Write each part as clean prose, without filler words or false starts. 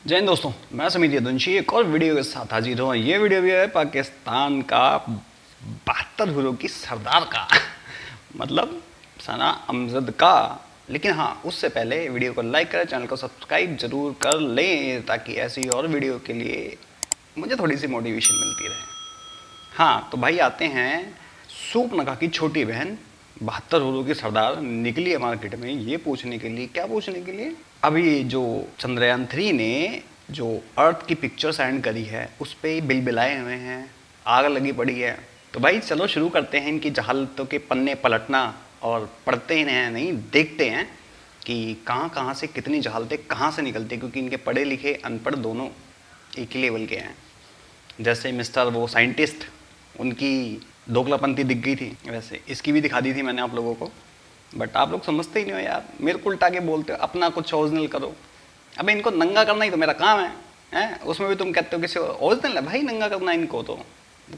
जय हिंद दोस्तों, मैं समीर यदुवंशी एक और वीडियो के साथ हाजिर हूँ। ये वीडियो भी है पाकिस्तान का 72 हीरो की सरदार का मतलब सना अमजद का। लेकिन हाँ, उससे पहले वीडियो को लाइक करें, चैनल को सब्सक्राइब जरूर कर लें ताकि ऐसी और वीडियो के लिए मुझे थोड़ी सी मोटिवेशन मिलती रहे। हाँ तो भाई आते हैं, सूपनगा की छोटी बहन 72 हीरो की सरदार निकली है मार्केट में ये पूछने के लिए। क्या पूछने के लिए? अभी जो चंद्रयान 3 ने जो अर्थ की पिक्चर सेंड करी है उस पर बिल बिलाए हुए हैं, आग लगी पड़ी है। तो भाई चलो शुरू करते हैं इनकी जहालतों के पन्ने पलटना और पढ़ते ही नहीं देखते हैं कि कहाँ कहाँ से कितनी जहालतें कहाँ से निकलती हैं, क्योंकि इनके पढ़े लिखे अनपढ़ दोनों एक ही लेवल के हैं। जैसे मिस्टर वो साइंटिस्ट, उनकी दोगलापंथी दिख गई थी, वैसे इसकी भी दिखा दी थी मैंने आप लोगों को, बट आप लोग समझते ही नहीं हो यार। मेरे को उल्टा के बोलते हो अपना कुछ ओरिजिनल करो। अबे इनको नंगा करना ही तो मेरा काम है, हैं? उसमें भी तुम कहते हो किसी ओरिजिनल है भाई, नंगा करना इनको तो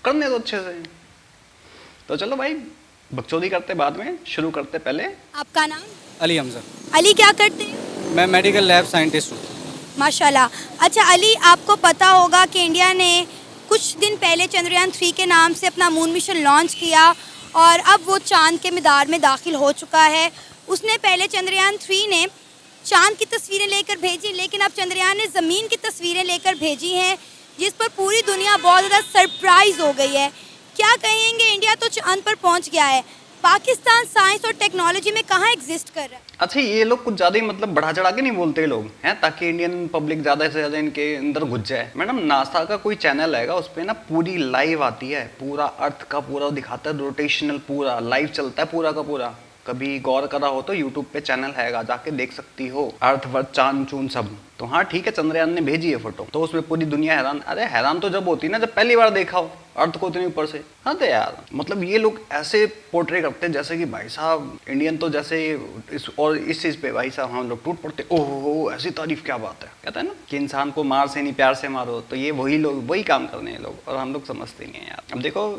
करने दो अच्छे से। तो चलो भाई बकचोदी करते बाद में, शुरू करते पहले। आपका नाम? अली हमजा। अली क्या करते हैं? मैं मेडिकल लैब साइंटिस्ट हूँ। माशाल्लाह। अच्छा अली, आपको पता होगा कि इंडिया ने कुछ दिन पहले चंद्रयान 3 के नाम से अपना मून मिशन लॉन्च किया और अब वो चांद के मैदान में दाखिल हो चुका है। उसने पहले चंद्रयान 3 ने चांद की तस्वीरें लेकर भेजी, लेकिन अब चंद्रयान ने ज़मीन की तस्वीरें लेकर भेजी हैं, जिस पर पूरी दुनिया बहुत ज़्यादा सरप्राइज़ हो गई है। क्या कहेंगे, इंडिया तो चांद पर पहुंच गया है, पाकिस्तान साइंस और टेक्नोलॉजी में कहाँ एग्जिस्ट कर रहा है? अच्छा ये लोग कुछ ज़्यादा ही मतलब बढ़ा चढ़ा के नहीं बोलते लोग हैं, ताकि इंडियन पब्लिक ज़्यादा से ज़्यादा इनके अंदर घुस जाए। मैडम नासा का कोई चैनल आएगा उस पर ना पूरी लाइव आती है, पूरा अर्थ का पूरा दिखाता है, रोटेशनल पूरा लाइव चलता है पूरा का पूरा। कभी गौर करा हो तो यूट्यूब पे चैनल हैगा, जाके देख सकती हो, अर्थ वर्थ चांद चून सब। तो हाँ ठीक है, चंद्रयान ने भेजी है फोटो तो उसमें पूरी दुनिया हैरान। अरे हैरान तो जब होती है ना जब पहली बार देखा हो अर्थ को इतने ऊपर से। हाँ तो यार मतलब ये लोग ऐसे पोर्ट्रे करते हैं जैसे कि भाई साहब इंडियन तो जैसे इस चीज़ पे भाई साहब हम लोग टूट पड़ते, ओहो ऐसी तारीफ क्या बात है। कहता है ना कि इंसान को मार से नहीं प्यार से मारो, तो ये वही लोग वही काम करने हैं लोग, और हम लोग समझते नहीं हैं यार। अब देखो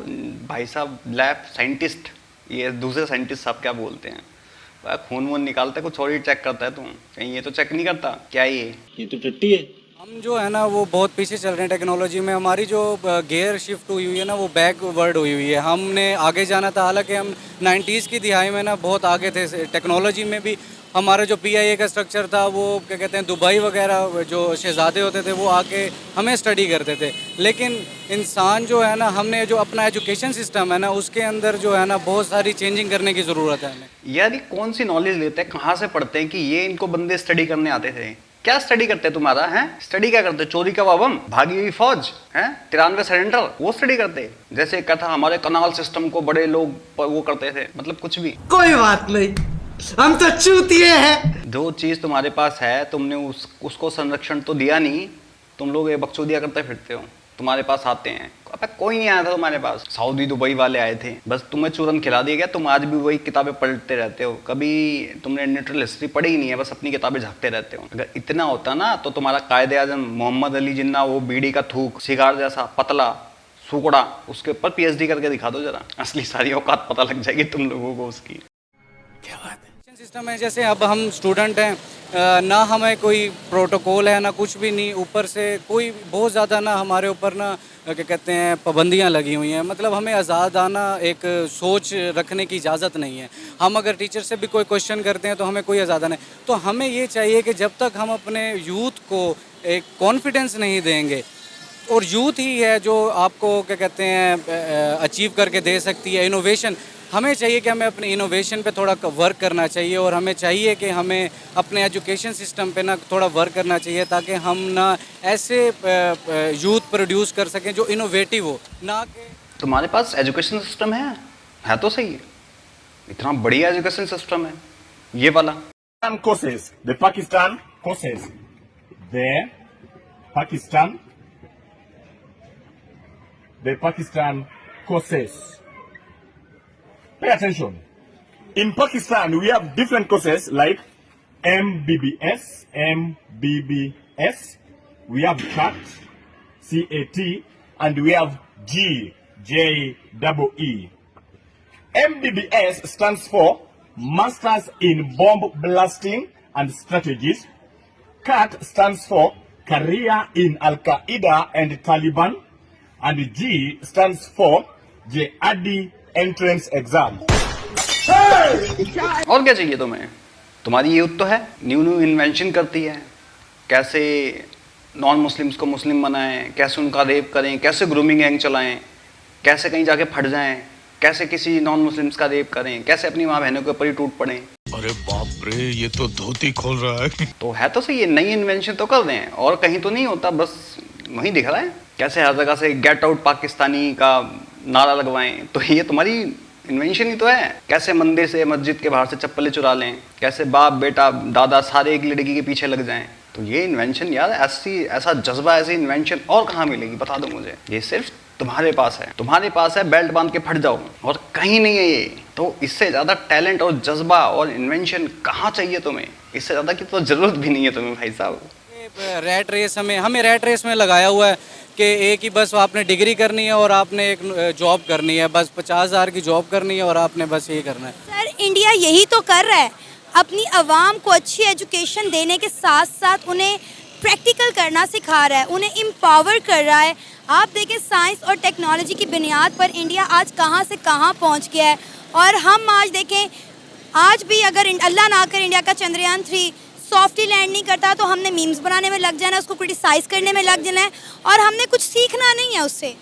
भाई साहब लैब साइंटिस्ट, ये दूसरे साइंटिस्ट साहब क्या बोलते हैं, खून वून निकालता है कुछ और ही चेक करता है, तुम कहीं ये तो चेक नहीं करता क्या? ये तो टट्टी है। हम जो है ना वो बहुत पीछे चल रहे हैं टेक्नोलॉजी में। हमारी जो गियर शिफ्ट हुई है ना वो बैकवर्ड हुई हुई है। हमने आगे जाना था, हालांकि हम 90s की दिहाई में ना बहुत आगे थे टेक्नोलॉजी में भी। हमारा जो PIA का स्ट्रक्चर था वो क्या कहते हैं, दुबई वगैरह जो शहजादे होते थे वो आके हमें स्टडी करते थे। लेकिन इंसान जो है ना, हमने जो अपना एजुकेशन सिस्टम है ना उसके अंदर जो है ना बहुत सारी चेंजिंग करने की ज़रूरत है हमें। यार ये कौन सी नॉलेज लेते हैं, कहाँ से पढ़ते हैं कि ये इनको बंदे स्टडी करने आते थे? क्या स्टडी करते हैं तुम्हारा है? स्टडी क्या करते? चोरी का बम, भागी हुई फौज है, 93 सरेंडर, वो स्टडी करते? जैसे कहा था हमारे कनाल सिस्टम को बड़े लोग वो करते थे, मतलब कुछ भी। कोई बात नहीं, हम तो चूतिए हैं। जो चीज तुम्हारे पास है तुमने उसको संरक्षण तो दिया नहीं, तुम लोग ये बकचोदिया करते फिरते हो। तुम्हारे पास आते हैं, अब कोई नहीं आया था तुम्हारे पास, सऊदी दुबई वाले आए थे, बस तुम्हें चूरन खिला दिया गया। तुम आज भी वही किताबें पढ़ते रहते हो, कभी तुमने नेचुरल हिस्ट्री पढ़ी ही नहीं है, बस अपनी किताबें झाँकते रहते हो। अगर इतना होता ना तो तुम्हारा कायदे आजम मोहम्मद अली जिन्ना वो बीड़ी का थूक सिगार जैसा पतला सुकड़ा, उसके ऊपर PhD करके दिखा दो जरा, असली सारी औकात पता लग जाएगी तुम लोगों को उसकी। क्या बात है। सिस्टम है जैसे अब हम स्टूडेंट हैं, ना हमें कोई प्रोटोकॉल है ना कुछ भी नहीं, ऊपर से कोई बहुत ज़्यादा ना हमारे ऊपर ना क्या कहते हैं पाबंदियाँ लगी हुई हैं। मतलब हमें आज़ादाना एक सोच रखने की इजाज़त नहीं है। हम अगर टीचर से भी कोई क्वेश्चन करते हैं तो हमें कोई आज़ादा नहीं। तो हमें ये चाहिए कि जब तक हम अपने यूथ को एक कॉन्फिडेंस नहीं देंगे, और यूथ ही है जो आपको क्या कहते हैं अचीव करके दे सकती है इनोवेशन। हमें चाहिए कि हमें अपने इनोवेशन पे थोड़ा वर्क करना चाहिए, और हमें चाहिए कि हमें अपने एजुकेशन सिस्टम पे ना थोड़ा वर्क करना चाहिए, ताकि हम ना ऐसे यूथ प्रोड्यूस कर सकें जो इनोवेटिव हो। ना कि तुम्हारे पास एजुकेशन सिस्टम है तो सही है, इतना बढ़िया एजुकेशन सिस्टम है ये वाला। Courses, the Pakistan courses, the Pakistan courses. Pay attention. In Pakistan, we have different courses like MBBS, we have CAT, and we have GJEE. MBBS stands for Masters in Bomb Blasting and Strategies. CAT stands for career in Al Qaeda and Taliban, and G stands for JAD entrance exam. और क्या चाहिए तुम्हें? तुम्हारी youth तो है, new new invention करती है, कैसे नॉन मुस्लिम्स को मुस्लिम बनाएं, कैसे उनका रेप करें, कैसे ग्रूमिंग गैंग चलाएं, कैसे कहीं जाके फट जाएं, कैसे किसी नॉन मुस्लिम्स का रेप करें, कैसे अपनी माँ बहनों के ऊपर ही टूट पड़ें। अरे बाप रे, ये तो धोती खोल रहा है। तो है तो सही, ये नई इन्वेंशन तो कर दें, और कहीं तो नहीं होता, बस वहीं दिख रहा है। कैसे हर जगह से गेट आउट पाकिस्तानी का नारा लगवाएं, तो ये तुम्हारी इन्वेंशन ही तो है। कैसे मंदिर से मस्जिद के बाहर से चप्पलें चुरा लें, कैसे बाप बेटा दादा सारे एक लड़की के पीछे लग जाएं। तो ये इन्वेंशन यार, ऐसा जज्बा, ऐसी इन्वेंशन और कहाँ मिलेगी बता दो मुझे। ये सिर्फ तुम्हारे पास है, तुम्हारे पास है, बेल्ट बांध के फट जाओ, और कहीं नहीं है ये। तो इससे ज़्यादा टैलेंट और जज्बा और इन्वेंशन कहाँ चाहिए तुम्हें? इससे ज़्यादा की तो ज़रूरत भी नहीं है तुम्हें भाई साहब। रैट रेस हमें रैट रेस में लगाया हुआ है कि एक ही बस आपने डिग्री करनी है और आपने एक जॉब करनी है, बस 50,000 की जॉब करनी है और आपने बस ये करना है। सर इंडिया यही तो कर रहा है, अपनी आवाम को अच्छी एजुकेशन देने के साथ साथ उन्हें प्रैक्टिकल करना सिखा रहा है, उन्हें एम्पावर कर रहा है। आप देखें साइंस और टेक्नोलॉजी की बुनियाद पर इंडिया आज कहाँ से कहाँ पहुँच गया है। और हम आज देखें, आज भी अगर अल्लाह ना कर इंडिया का चंद्रयान 3 सॉफ्टली लैंड नहीं करता तो हमने मीम्स बनाने में लग जाना, उसको क्रिटिसाइज करने में लग जाना है, और हमने कुछ सीखना नहीं है उससे।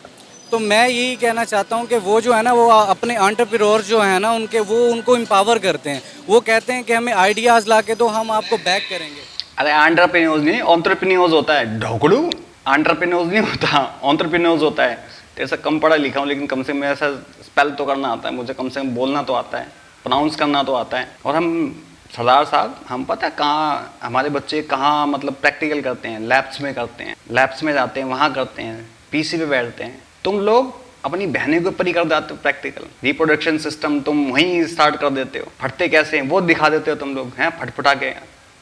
तो मैं यही कहना चाहता हूँ कि वो जो है ना, वो अपने एंटरप्रेन्योर जो है ना, उनको एम्पावर करते हैं। वो कहते हैं कि हमें आइडियाज़ ला के दो, हम आपको बैक करेंगे। अरे एंटरप्रेन्योर्स नहीं, एंटरप्रेन्योर्स होता है ढोकड़ू। एंटरप्रेन्योर्स नहीं होता, एंटरप्रेन्योर्स होता है। तेरे से कम पढ़ा लिखा हूँ, लेकिन कम से कम ऐसा स्पेल तो करना आता है मुझे, कम से कम बोलना तो आता है, प्रोनाउंस करना तो आता है। और हम सरदार साहब, हम पता है कहाँ हमारे बच्चे कहाँ मतलब प्रैक्टिकल करते हैं, लैब्स में करते हैं, लैब्स में जाते हैं, वहाँ करते हैं, पीसी पे बैठते हैं। तुम लोग अपनी बहनों के ऊपर ही कर देते हो प्रैक्टिकल, रिप्रोडक्शन सिस्टम तुम वहीं स्टार्ट कर देते हो। फटते कैसे हैं वो दिखा देते हो तुम लोग, हैं फटफटा के।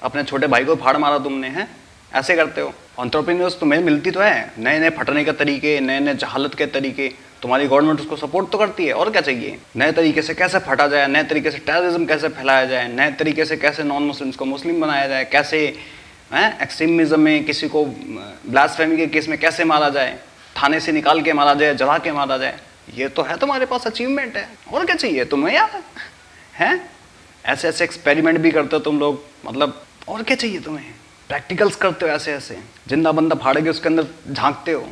अपने छोटे भाई को फाड़ मारा तुमने, हैं ऐसे करते हो। एंटरप्रेन्योर्स तुम्हें मिलती तो है, नए नए फटने के तरीके, नए नए जहालत के तरीके, तुम्हारी गवर्नमेंट उसको सपोर्ट तो करती है। और क्या चाहिए? नए तरीके से कैसे फटा जाए, नए तरीके से टेररिज्म कैसे फैलाया जाए, नए तरीके से कैसे नॉन मुस्लिम्स को मुस्लिम बनाया जाए, कैसे एक्सट्रीमिज्म में किसी को ब्लास्फेमी के केस में कैसे मारा जाए, थाने से निकाल के मारा जाए, जला के मारा जाए। ये तो है तुम्हारे पास अचीवमेंट है, और क्या चाहिए तुम्हें यार? हैं ऐसे ऐसे एक्सपेरिमेंट भी करते हो तुम लोग, मतलब और क्या चाहिए तुम्हें? प्रैक्टिकल्स करते हो ऐसे ऐसे, जिंदा बंदा फाड़ के उसके अंदर झांकते हो।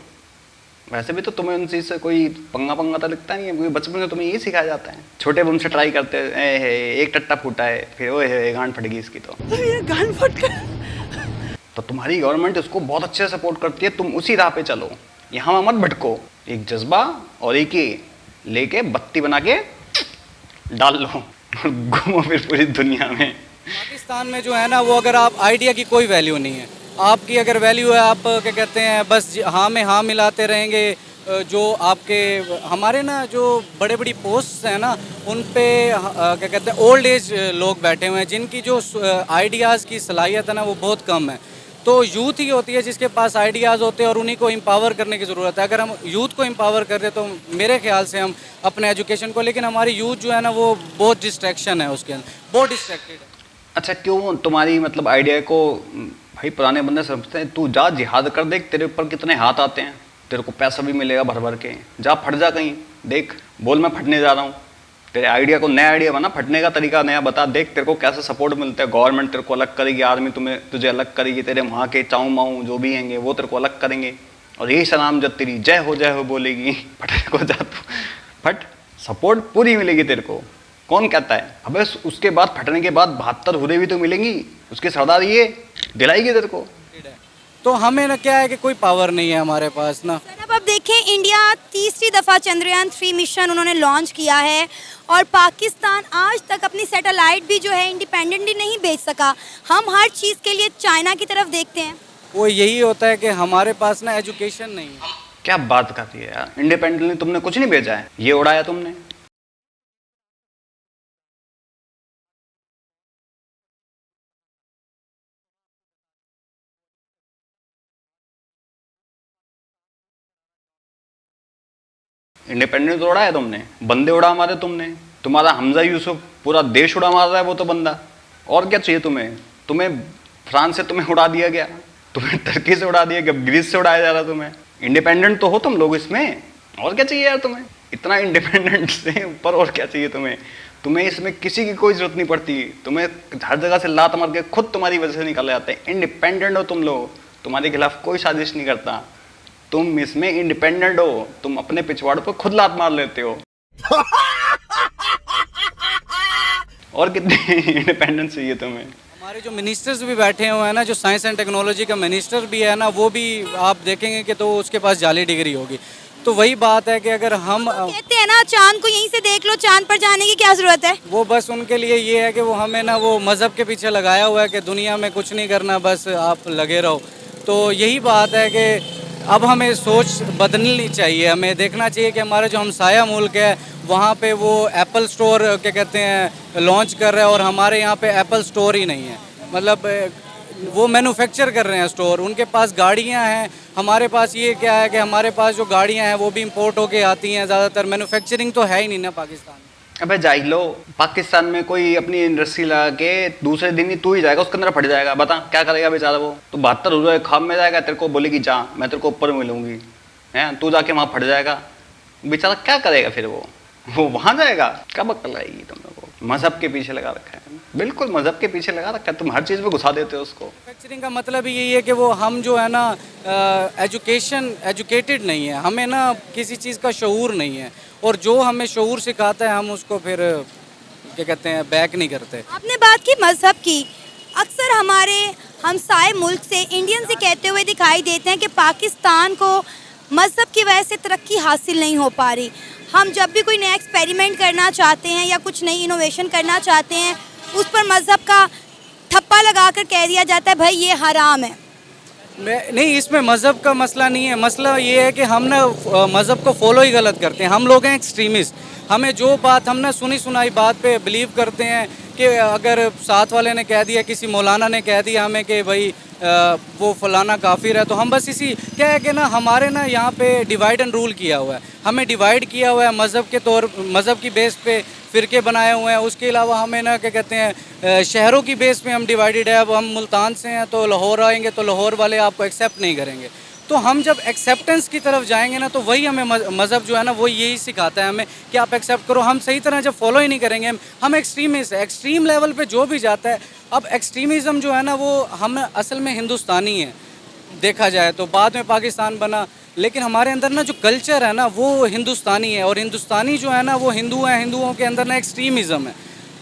वैसे भी तो तुम्हें उन चीज़ से कोई पंगा तो लगता नहीं है, क्योंकि बचपन में तुम्हें यही सिखाया जाता है। छोटे बम से ट्राई करते हैं, एक टट्टा फूटा है, फिर ओए है गांड फट गई इसकी, तो ये गान फट गया। तो तुम्हारी गवर्नमेंट उसको बहुत अच्छे से सपोर्ट करती है। तुम उसी राह पे चलो, यहाँ मत भटको। एक जज्बा और एक ही लेके बत्ती बना के डाल लो और घूमो फिर पूरी दुनिया में। पाकिस्तान में जो है ना, वो अगर आप आइडिया की कोई वैल्यू नहीं है। आपकी अगर वैल्यू है, आप क्या कहते हैं, बस हाँ में हाँ मिलाते रहेंगे। जो आपके हमारे ना जो बड़े बड़ी पोस्ट हैं ना, उन पे क्या कहते हैं, ओल्ड एज लोग बैठे हुए हैं, जिनकी जो आइडियाज़ की सलाहियत है ना, वो बहुत कम है। तो यूथ ही होती है जिसके पास आइडियाज़ होते हैं, और उन्हीं को एम्पावर करने की ज़रूरत है। अगर हम यूथ को एम्पावर कर दे तो मेरे ख्याल से हम अपने एजुकेशन को, लेकिन हमारी यूथ जो है ना, वो बहुत डिस्ट्रैक्शन है, उसके अंदर बहुत डिस्ट्रैक्टेड है। अच्छा क्यों तुम्हारी मतलब आइडिया को भाई पुराने बंदे समझते हैं? तू जा जिहाद कर, देख तेरे ऊपर कितने हाथ आते हैं, तेरे को पैसा भी मिलेगा भर भर के। जा फट जा कहीं, देख बोल मैं फटने जा रहा हूँ। तेरे आइडिया को नया आइडिया बना, फटने का तरीका नया बता, देख तेरे को कैसे सपोर्ट मिलता है। गवर्नमेंट तेरे को अलग करेगी, आर्मी तुझे अलग करेगी, तेरे वहाँ के चाऊ माऊ जो भी हैंगे वो तेरे को अलग करेंगे, और यही सलाम जब तेरी जय हो बोलेगी। फटने को जा तू, फट, सपोर्ट पूरी मिलेगी तेरे को। कौन कहता है? अबे उसके बाद फटने के बाद 72 हुरे भी तो मिलेंगी, उसके सरदार ये दिलाएगी तेरे को। तो हमें ना क्या है कि कोई पावर नहीं है हमारे पास ना। सर अब देखें, इंडिया तीसरी दफ़ा चंद्रयान 3 मिशन उन्होंने लॉन्च किया है, और पाकिस्तान आज तक अपनी सैटेलाइट भी जो है इंडिपेंडेंटली नहीं भेज सका। हम हर चीज़ के लिए चाइना की तरफ देखते हैं। वो यही होता है कि हमारे पास ना एजुकेशन नहीं है। क्या बात करती है यार, इंडिपेंडेंटली तुमने कुछ नहीं भेजा है, ये उड़ाया तुमने। इंडिपेंडेंस उड़ा है तुमने, बंदे उड़ा मारे तुमने। तुम्हारा हमजा यूसुफ पूरा देश उड़ा मार रहा है वो तो बंदा। और क्या चाहिए तुम्हें? तुम्हें फ्रांस से तुम्हें उड़ा दिया गया, तुम्हें टर्की से उड़ा दिया, कब ग्रीस से उड़ाया जा रहा तुम्हें। इंडिपेंडेंट तो हो तुम लोग इसमें, और क्या चाहिए यार तुम्हें, इतना इंडिपेंडेंट से ऊपर और क्या चाहिए तुम्हें। तुम्हें इसमें किसी की कोई जरूरत नहीं पड़ती, तुम्हें हर जगह से लात मार के खुद तुम्हारी वजह से निकल जाते हैं। इंडिपेंडेंट हो तुम लोग, तुम्हारे खिलाफ कोई साजिश नहीं करता, तुम इसमें इंडिपेंडेंट हो, तुम अपने पिछवाड़ पर खुद लात मार लेते हो। और कितनी इंडिपेंडेंस चाहिए तुम्हें। हमारे जो मिनिस्टर्स भी बैठे हुए हैं ना, जो साइंस एंड टेक्नोलॉजी का मिनिस्टर भी है ना, वो भी आप देखेंगे कि तो उसके पास जाली डिग्री होगी। तो वही बात है कि अगर हम कहते हैं ना चांद को यहीं से देख लो, चांद पर जाने की क्या जरूरत है। वो बस उनके लिए ये है कि वो हमें ना वो मज़हब के पीछे लगाया हुआ है कि दुनिया में कुछ नहीं करना, बस आप लगे रहो। तो यही बात है कि अब हमें सोच बदलनी चाहिए, हमें देखना चाहिए कि हमारा जो हमसाया मुल्क है वहाँ पे वो एप्पल स्टोर क्या कहते हैं लॉन्च कर रहा है, और हमारे यहाँ पे एप्पल स्टोर ही नहीं है। मतलब वो मैन्युफैक्चर कर रहे हैं स्टोर, उनके पास गाड़ियाँ हैं, हमारे पास ये क्या है कि हमारे पास जो गाड़ियाँ हैं वो भी इंपोर्ट होके आती हैं ज़्यादातर, मैन्युफैक्चरिंग तो है ही नहीं ना पाकिस्तान में। अबे जाहिलो, पाकिस्तान में कोई अपनी इंडस्ट्री लगा के दूसरे दिन ही तू ही जाएगा, उसके अंदर फट जाएगा, बता क्या करेगा बेचारा वो। तो 72 रुपये खाम में जाएगा, तेरे को बोलेगी जा मैं तेरे को ऊपर मिलूंगी, हैं तू जाके वहाँ फट जाएगा, बेचारा क्या करेगा फिर वो वहाँ जाएगा। कब अक्ल आएगी तुम लोगों को। मजहब के पीछे लगा रखा है, बिल्कुल मजहब के पीछे लगा रखा है, तुम हर चीज़ में घुसा देते हो उसको। मैन्युफैक्चरिंग का मतलब ही यही है कि वो हम जो है ना एजुकेटेड नहीं है, हमें ना किसी चीज़ का शऊर नहीं है, और जो हमें शऊर सिखाता है हम उसको फिर क्या कहते हैं बैक नहीं करते। आपने बात की मजहब की, अक्सर हमारे हमसाए मुल्क से इंडियन से कहते हुए दिखाई देते हैं कि पाकिस्तान को मजहब की वजह से तरक्की हासिल नहीं हो पा रही। हम जब भी कोई नया एक्सपेरिमेंट करना चाहते हैं या कुछ नई इनोवेशन करना चाहते हैं, उस पर मजहब का थप्पा लगाकर कह दिया जाता है भाई ये हराम है। नहीं, इसमें मज़हब का मसला नहीं है, मसला ये है कि हम ना मज़हब को फॉलो ही गलत करते हैं। हम लोग हैं एक्सट्रीमिस्ट, हमें जो बात हम ना सुनी सुनाई बात पे बिलीव करते हैं कि अगर साथ वाले ने कह दिया, किसी मौलाना ने कह दिया हमें कि भाई वो फलाना काफिर है, तो हम बस इसी क्या है कि ना हमारे ना यहाँ पे डिवाइड एंड रूल किया हुआ है, हमें डिवाइड किया हुआ है मज़हब की बेस पे फ़िरके बनाए हुए हैं। उसके अलावा हमें ना क्या कहते हैं शहरों की बेस पे हम डिवाइडेड है। अब हम मुल्तान से हैं तो लाहौर आएंगे तो लाहौर वाले आपको एक्सेप्ट नहीं करेंगे। तो हम जब एक्सेप्टेंस की तरफ जाएंगे ना, तो वही हमें मज़हब जो है ना वो यही सिखाता है हमें कि आप एक्सेप्ट करो। हम सही तरह जब फॉलो ही नहीं करेंगे, हम एक्सट्रीमिस्ट है, एक्सट्रीम लेवल पे जो भी जाता है। अब एक्सट्रीमिज़म जो है ना वो हम असल में हिंदुस्तानी है, देखा जाए तो बाद में पाकिस्तान बना, लेकिन हमारे अंदर ना जो कल्चर है ना वो हिंदुस्तानी है, और हिंदुस्तानी जो है ना वो हिंदू हैं, हिंदुओं के अंदर ना एक्सट्रीमिज़म है।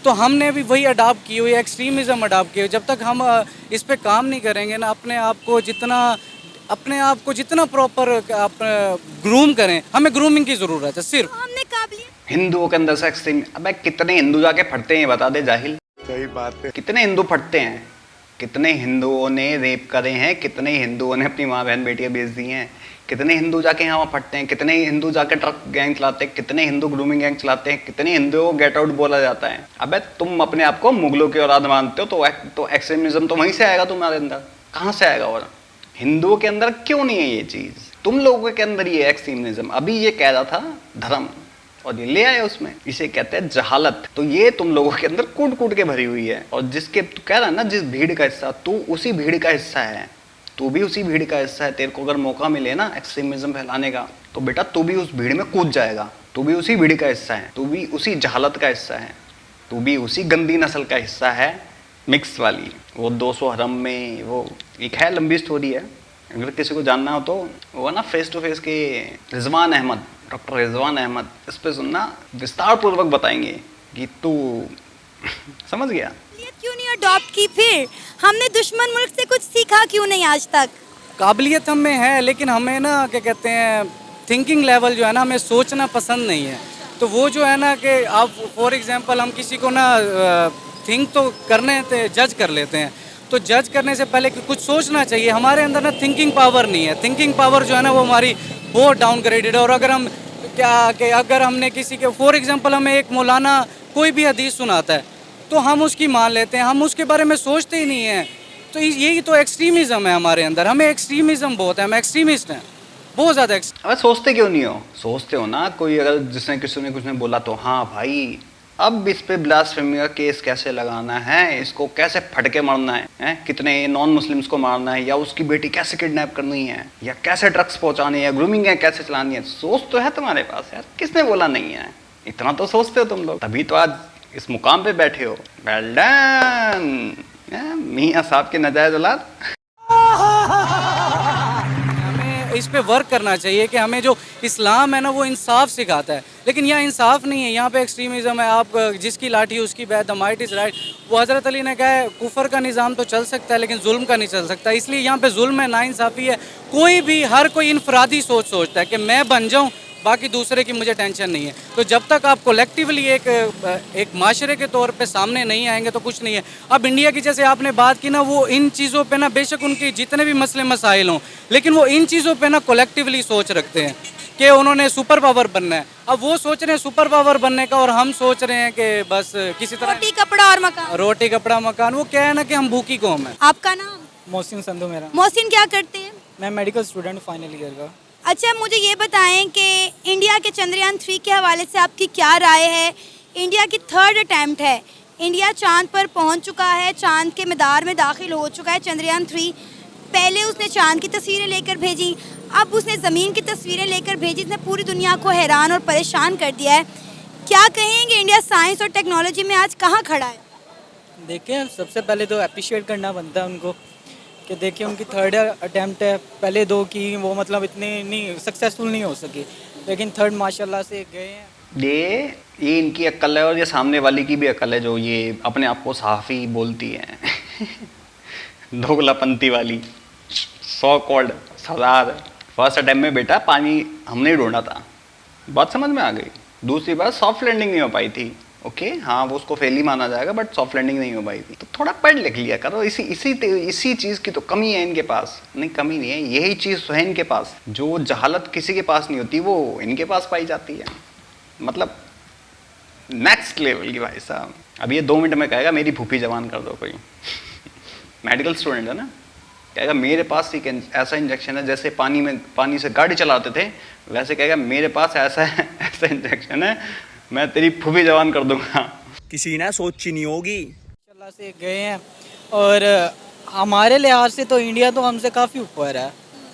तो हमने भी वही अडाप्ट की हुई है, एक्सट्रीमिज़म अडाप्ट की हुई। जब तक हम इस पर काम नहीं करेंगे ना, अपने आप को जितना प्रॉपर आप ग्रूम करें, हमें ग्रूमिंग की ज़रूरत है सिर्फ। तो हमने काबिलियत हिंदुओं के अंदर से एक्सट्रीम, अबे कितने हिंदू जाके फटते हैं बता दे जाहिल। सही बात है। कितने हिंदू फटते हैं, कितने हिंदुओं ने रेप करे हैं, कितने हिंदुओं ने अपनी माँ बहन बेटियां बेच दी हैं, कितने हिंदू जाके यहाँ फटते हैं, कितने हिंदू जाके ट्रक गैंग चलाते हैं, कितने हिंदू ग्रूमिंग गैंग चलाते हैं, कितने हिंदुओं को गेट आउट बोला जाता है। अबे तुम अपने आप को मुगलों की औलाद मानते हो तो एक्सट्रीमिज्म तो वहीं से आएगा तुम्हारे अंदर, कहाँ से आएगा। और हिंदुओं के अंदर क्यों नहीं है ये चीज़, तुम लोगों के अंदर ये एक्सट्रीमिज्म। अभी ये कह रहा था धर्म और ये ले आए उसमें, इसे कहते हैं जहालत। तो ये तुम लोगों के अंदर कूट कूट के भरी हुई है, और जिसके तू कह रहा है ना जिस भीड़ का हिस्सा, तू उसी भीड़ का हिस्सा है, तू भी उसी भीड़ का हिस्सा है। तेरे को अगर मौका मिले ना एक्सट्रीमिज्म फैलाने का, तो बेटा तू भी उस भीड़ में कूद जाएगा, तू भी उसी भीड़ का हिस्सा है, तू भी उसी जहालत का हिस्सा है, तू भी उसी गंदी नस्ल का हिस्सा है, मिक्स वाली। वो 200 हरम में वो एक है, लंबी स्टोरी है, अगर किसी को जानना हो तो वो ना फेस टू फेस के रिजवान अहमद, डॉक्टर रिजवान अहमद, इस पे सुनना, विस्तार पूर्वक बताएंगे कि तू समझ गया। क्यों नहीं अडॉप्ट की, फिर हमने दुश्मन मुल्क से कुछ सीखा क्यों नहीं आज तक। काबिलियत हम में है, लेकिन हमें ना क्या कहते हैं थिंकिंग लेवल जो है ना, हमें सोचना पसंद नहीं है। तो वो जो है ना कि आप फॉर एग्जांपल हम किसी को ना थिंक तो करने थे, जज कर लेते हैं, तो जज करने से पहले कुछ सोचना चाहिए। हमारे अंदर ना थिंकिंग पावर नहीं है, थिंकिंग पावर जो है ना वो हमारी बहुत डाउनग्रेडेड है। और अगर हम अगर हमने किसी के फॉर एग्जांपल हमें एक मौलाना कोई भी हदीस सुनाता है तो हम उसकी मान लेते हैं, हम उसके बारे में सोचते ही नहीं हैं। तो यही तो एक्सट्रीमिज़म है हमारे अंदर, हमें एक्सट्रीमिज़म बहुत है, हम एक्सट्रीमिस्ट हैं बहुत ज़्यादा। अबे सोचते क्यों नहीं हो, सोचते हो ना। कोई अगर जिसने किसी ने कुछ ने बोला तो हाँ भाई अब इस पे ब्लास्फेमी का केस कैसे लगाना है, इसको कैसे फटके मारना है, कितने नॉन मुस्लिम्स को मारना है, या उसकी बेटी कैसे किडनैप करनी है, या कैसे ड्रग्स पहुंचानी है, ग्रूमिंग है कैसे चलानी है, सोच तो है तुम्हारे पास यार, किसने बोला नहीं है? इतना तो सोचते हो तुम लोग, तभी तो आज इस मुकाम पे बैठे हो। वेल डन मियां साहब के नाजायज औलाद। हमें इस पे वर्क करना चाहिए कि हमें जो इस्लाम है ना वो इंसाफ सिखाता है, लेकिन यहाँ इंसाफ नहीं है, यहाँ पे एक्सट्रीमिज़म है। आप जिसकी लाठी उसकी बैत, द माइट इज़ राइट। वो हज़रत अली ने कहा है कुफर का निज़ाम तो चल सकता है लेकिन जुल्म का नहीं चल सकता, इसलिए यहाँ पे जुल्म है, नाइंसाफ़ी है। कोई भी हर कोई इनफरादी सोचता है कि मैं बन जाऊँ, बाकी दूसरे की मुझे टेंशन नहीं है। तो जब तक आप कलेक्टिवली एक माशरे के तौर पे सामने नहीं आएंगे तो कुछ नहीं है। अब इंडिया की जैसे आपने बात की ना, वो इन चीज़ों पे ना बेशक उनके जितने भी मसले मसाइल हों, लेकिन वो इन चीज़ों पे ना कलेक्टिवली सोच रखते हैं कि उन्होंने सुपर पावर बनना है। अब वो सोच रहे हैं सुपर पावर बनने का और हम सोच रहे हैं कि बस किसी तरह रोटी कपड़ा और मकान। रोटी कपड़ा मकान। वो क्या है ना कि हम भूखी कौम है। आपका नाम? मोहसिन संधू मेरा। मोहसिन क्या करते हैं? मैं मेडिकल स्टूडेंट फाइनल ईयर का। अच्छा, मुझे ये बताएं कि इंडिया के चंद्रयान 3 के हवाले से आपकी क्या राय है? इंडिया की 3rd अटैम्प्ट है, इंडिया चांद पर पहुंच चुका है, चांद के मैदान में दाखिल हो चुका है चंद्रयान 3। पहले उसने चांद की तस्वीरें लेकर भेजी, अब उसने ज़मीन की तस्वीरें लेकर भेजी, जिसने पूरी दुनिया को हैरान और परेशान कर दिया है। क्या कहेंगे इंडिया साइंस और टेक्नोलॉजी में आज कहाँ खड़ा है? देखिए, सबसे पहले तो अप्रिशिएट करना बनता है उनको कि देखिए उनकी 3rd अटैम्प्ट है। पहले 2 की वो मतलब इतनी नहीं सक्सेसफुल नहीं हो सकी, लेकिन 3rd माशाल्लाह से गए हैं। ये इनकी अक्ल है और ये सामने वाली की भी अक्ल है, जो ये अपने आप को सहाफ़ी बोलती है दोगलापंथी वाली, सो कॉल्ड सरदार। फर्स्ट अटैम्प्ट में बेटा पानी हमने ही ढूंढा था, बात समझ में आ गई। दूसरी बार सॉफ्ट लैंडिंग नहीं हो पाई थी, ओके हाँ वो उसको फेल ही माना जाएगा, बट सॉफ्ट लैंडिंग नहीं हो पाई थी। तो थोड़ा पढ़ लिख लिया करो। इसी चीज़ की तो कमी है इनके पास। नहीं, कमी नहीं है, यही चीज़ तो है इनके पास। जो जहालत किसी के पास नहीं होती वो इनके पास पाई जाती है, मतलब नेक्स्ट लेवल की भाई साहब। अब ये 2 मिनट में कहेगा मेरी फूफी जवान कर दो कोई मेडिकल स्टूडेंट है ना, कहेगा मेरे पास एक ऐसा इंजेक्शन है, जैसे पानी से गाड़ी चलाते थे वैसे कहेगा मेरे पास ऐसा इंजेक्शन है, मैं तेरी फूफी जवान कर दूंगा। किसी ने सोची नहीं होगी। माशाल्लाह से गए हैं और हमारे लिहाज से तो इंडिया तो हमसे काफ़ी ऊपर है।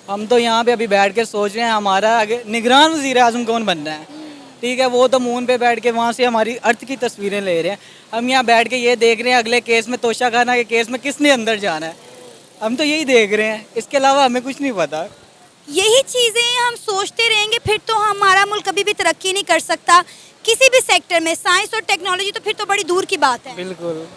हम तो यहाँ पे अभी बैठ के सोच रहे हैं हमारा आगे निगरान वज़ीर आज़म कौन बनना है। ठीक है, वो तो मून पे बैठ के वहाँ से हमारी अर्थ की तस्वीरें ले रहे हैं, हम यहाँ बैठ के ये देख रहे हैं अगले केस में, तोशा खाना के केस में किसने अंदर जाना है। हम तो यही देख रहे हैं, इसके अलावा हमें कुछ नहीं पता। यही चीज़ें हम सोचते रहेंगे फिर तो हमारा मुल्क कभी भी तरक्की नहीं कर सकता किसी भी सेक्टर में। साइंस और टेक्नोलॉजी तो फिर तो बड़ी दूर की बात है। बिल्कुल,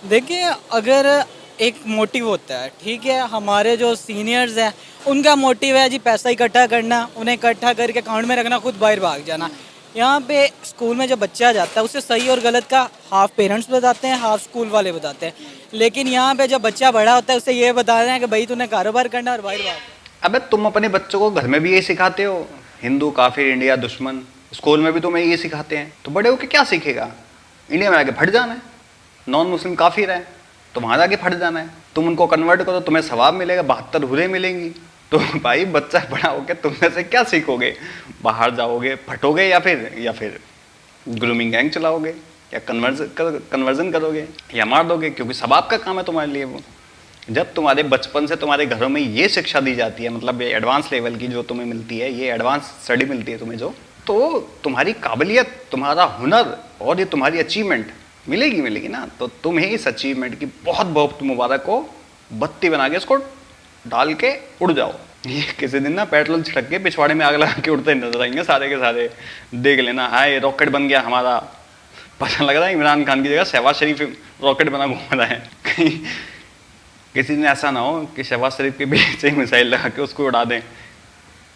देखिए अगर एक मोटिव होता है, ठीक है, हमारे जो सीनियर्स हैं उनका मोटिव है जी पैसा इकट्ठा करना, उन्हें इकट्ठा करके अकाउंट में रखना, खुद बाहर भाग जाना। यहाँ पे स्कूल में जब बच्चा जाता है उसे सही और गलत का हाफ पेरेंट्स बताते हैं, हाफ स्कूल वाले बताते हैं, लेकिन यहाँ पे जब बच्चा बड़ा होता है उसे ये बता रहे हैं कि भाई तूने कारोबार करना और बाहर भाग। अबे तुम अपने बच्चों को घर में भी यही सिखाते हो, हिंदू काफिर इंडिया दुश्मन, स्कूल में भी तुम्हें ये सिखाते हैं, तो बड़े होकर क्या सीखेगा? इंडिया में आके फट जाना है, नॉन मुस्लिम काफिर है तो वहाँ जाके फट जाना है। तुम उनको कन्वर्ट करो, तुम्हें सवाब मिलेगा, 72 हुरें मिलेंगी। तो भाई बच्चा बड़ा होकर तुम में से क्या सीखोगे? बाहर जाओगे, फटोगे, या फिर ग्रूमिंग गैंग चलाओगे, या कन्वर्जन करोगे, या मार दोगे, क्योंकि सवाब का काम है तुम्हारे लिए वो। जब तुम्हारे बचपन से तुम्हारे घरों में ये शिक्षा दी जाती है, मतलब ये एडवांस लेवल की जो तुम्हें मिलती है, ये एडवांस स्टडी मिलती है तुम्हें जो, तो तुम्हारी काबिलियत, तुम्हारा हुनर और ये तुम्हारी अचीवमेंट मिलेगी ना। तो तुम्हें इस अचीवमेंट की बहुत बहुत मुबारक हो, बत्ती बना के इसको डाल के उड़ जाओ। ये किसी दिन ना पेट्रोल छिड़क के पिछवाड़े में आग लगा के उड़ते नजर आएंगे सारे के सारे, देख लेना। हाय रॉकेट बन गया हमारा, पता लग रहा है इमरान खान की जगह शहबाज शरीफ रॉकेट बना घूम रहा है। कहीं किसी दिन ऐसा ना हो कि शहबाज शरीफ के बीच से मिसाइल लगा के उसको उड़ा दें,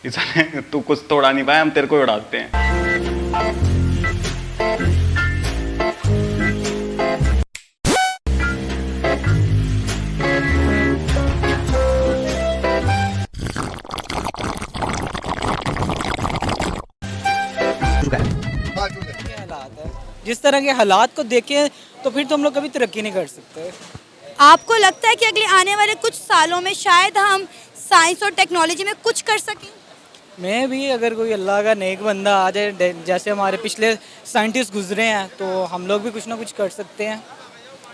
इसलिए तू कुछ तो उड़ा नहीं पाया, हम तेरे को उड़ाते हैं। हालात है, जिस तरह के हालात को देखें तो फिर तो हम लोग कभी तरक्की नहीं कर सकते। आपको लगता है कि अगले आने वाले कुछ सालों में शायद हम साइंस और टेक्नोलॉजी में कुछ कर सकें? मैं भी अगर कोई अल्लाह का नेक बंदा आ जाए, जैसे हमारे पिछले साइंटिस्ट गुजरे हैं, तो हम लोग भी कुछ ना कुछ कर सकते हैं।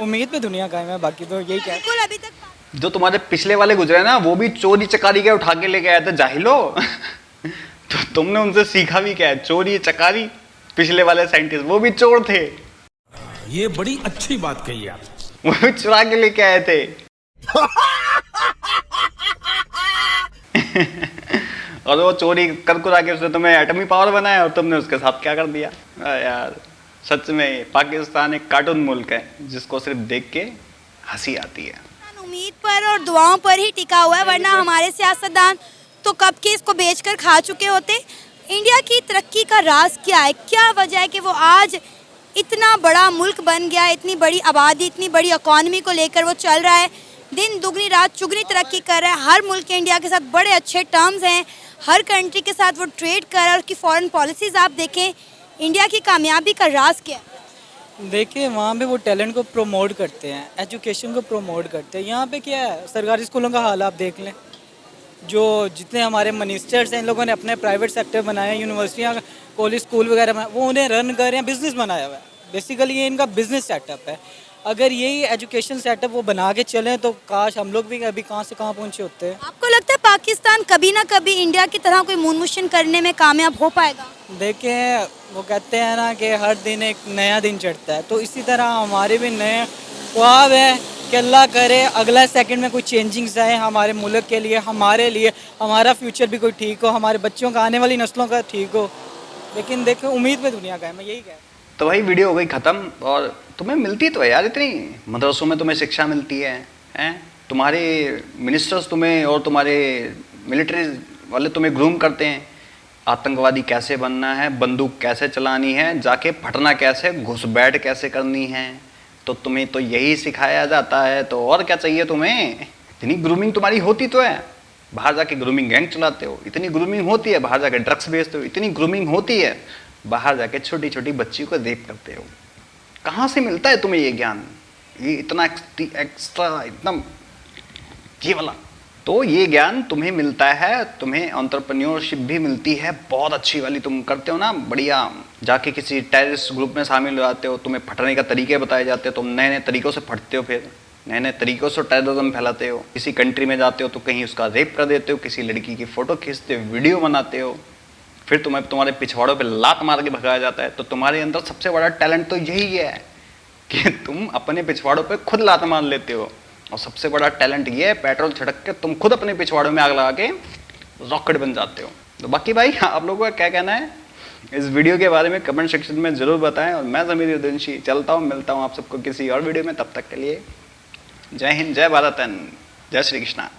उम्मीद पे दुनिया कायम है, बाकी तो यही कहते बिल्कुल। अभी तक जो तुम्हारे पिछले वाले गुजरे ना, वो भी चोरी चकारी के उठा के लेके आए थे जाहिलो। तो तुमने उनसे सीखा भी क्या है? चोरी चकारी। पिछले वाले साइंटिस्ट वो भी चोर थे, ये बड़ी अच्छी बात कही आप। वो भी चुरा के लेके आए थे। और वो चोरी कर कुरा के उसने तुम्हें एटमी पावर बनाया और तुमने उसके साथ क्या कर दिया। यार सच में पाकिस्तान एक कार्टून मुल्क है जिसको सिर्फ देख के हंसी आती है। उम्मीद पर और दुआओं पर ही टिका हुआ है, वरना हमारे सियासतदान तो कब के इसको बेचकर खा चुके होते। इंडिया की तरक्की का राज क्या है, क्या वजह है कि वो आज इतना बड़ा मुल्क बन गया है, इतनी बड़ी आबादी, इतनी बड़ी इकॉनमी को लेकर वो चल रहा है, दिन दुगनी रात चुगनी तरक्की कर रहा है। हर मुल्क के इंडिया के साथ बड़े अच्छे टर्म्स हैं, हर कंट्री के साथ वो ट्रेड कर रहा है। उसकी फॉरेन पॉलिसीज़ आप देखें, इंडिया की कामयाबी का राज क्या है? देखिए वहाँ पे वो टैलेंट को प्रमोट करते हैं, एजुकेशन को प्रमोट करते हैं। यहाँ पे क्या है, सरकारी स्कूलों का हाल आप देख लें। जो जितने हमारे मिनिस्टर्स हैं, इन लोगों ने अपने प्राइवेट सेक्टर बनाए हैं, यूनिवर्सिटियाँ, कॉलेज, स्कूल वगैरह में, वो उन्हें रन कर रहे हैं, बिजनेस बनाया हुआ है। बेसिकली ये इनका बिजनेस सेटअप है। अगर यही एजुकेशन सेटअप वो बना के चलें तो काश हम लोग भी अभी कहाँ से कहाँ पहुँचे होते हैं। आपको लगता है पाकिस्तान कभी ना कभी इंडिया की तरह कोई मून मिशन करने में कामयाब हो पाएगा? देखें वो कहते हैं ना कि हर दिन एक नया दिन चढ़ता है, तो इसी तरह हमारे भी नए ख्वाब है कि अल्लाह करे अगला सेकंड में कोई चेंजिंग्स आए हमारे मुल्क के लिए, हमारे लिए, हमारा फ्यूचर भी कोई ठीक हो, हमारे बच्चों का, आने वाली नस्लों का ठीक हो। लेकिन देखो उम्मीद में दुनिया का है, मैं यही कह। तो भाई वीडियो हो गई ख़त्म। और तुम्हें मिलती तो है यार इतनी, मदरसों में तुम्हें शिक्षा मिलती है, हैं? तुम्हारे मिनिस्टर्स तुम्हें और तुम्हारे मिलिट्री वाले तुम्हें ग्रूम करते हैं, आतंकवादी कैसे बनना है, बंदूक कैसे चलानी है, जाके फटना कैसे, घुसपैठ कैसे करनी है। तो तुम्हें तो यही सिखाया जाता है, तो और क्या चाहिए तुम्हें? इतनी ग्रूमिंग तुम्हारी होती तो है, बाहर जाके ग्रूमिंग गैंग चलाते हो, इतनी ग्रूमिंग होती है, बाहर जाके ड्रग्स बेचते हो, इतनी ग्रूमिंग होती है, बाहर जाके छोटी छोटी बच्चियों को रेप करते हो। कहाँ से मिलता है तुम्हें ये ज्ञान, ये इतना एक्स्ट्रा, इतना ये वाला? तो ये ज्ञान तुम्हें मिलता है, तुम्हें एंटरप्रेन्योरशिप भी मिलती है बहुत अच्छी वाली, तुम करते हो ना बढ़िया, जाके किसी टेररिस्ट ग्रुप में शामिल हो जाते हो, तुम्हें फटने का तरीके बताए जाते हो, तुम नए नए तरीक़ों से फटते हो, फिर नए नए तरीक़ों से टेररिज्म फैलाते हो। किसी कंट्री में जाते हो तो कहीं उसका रेप कर देते हो, किसी लड़की की फ़ोटो खींचते हो, वीडियो बनाते हो, फिर तुम्हें तुम्हारे पिछवाड़ों पे लात मार के भगाया जाता है। तो तुम्हारे अंदर सबसे बड़ा टैलेंट तो यही है कि तुम अपने पिछवाड़ों पे खुद लात मार लेते हो, और सबसे बड़ा टैलेंट ये है पेट्रोल छिड़क के तुम खुद अपने पिछवाड़ों में आग लगा के रॉकेट बन जाते हो। तो बाकी भाई आप लोगों का क्या कहना है इस वीडियो के बारे में कमेंट सेक्शन में ज़रूर बताएं। और मैं ज़मीर उद्दीन चलता हूँ, मिलता हूँ आप सबको किसी और वीडियो में, तब तक के लिए जय हिंद, जय भारत एंड जय श्री कृष्णा।